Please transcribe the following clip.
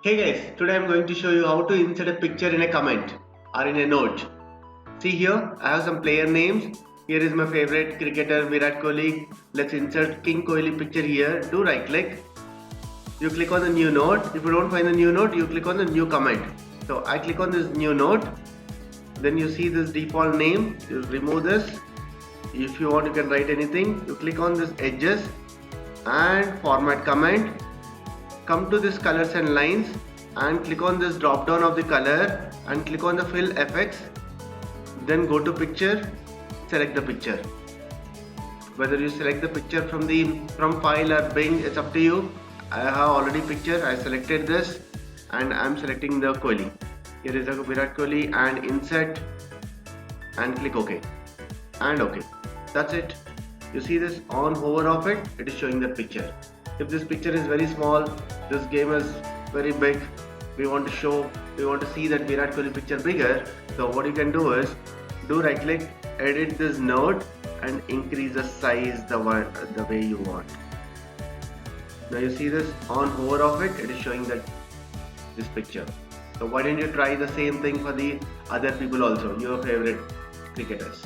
Hey guys, today I'm going to show you how to insert a picture in a comment or in a note. See here, I have some player names. Here is my favorite cricketer Virat Kohli. Let's insert King Kohli picture here. Do right click. You click on the new note. If you don't find the new note, you click on the new comment. So I click on this new note. Then you see this default name. You remove this. If you want, you can write anything. You click on this edges and format comment. Come to this colors and lines and click on this drop down of the color and click on the fill effects. Then go to picture, select the picture. Whether you select the picture from file or Bing, it's up to you. I have already picture. I selected this and I'm selecting the Kohli. Here is the Virat Kohli and insert and click OK and OK. That's it. You see this on hover of it, it is showing the picture. If this picture is very small, this game is very big, we want to see that Virat Kohli picture bigger. So what you can do is, do right click, edit this note and increase the size the way you want. Now you see this on hover of it, it is showing that this picture. So why don't you try the same thing for the other people also, your favorite cricketers.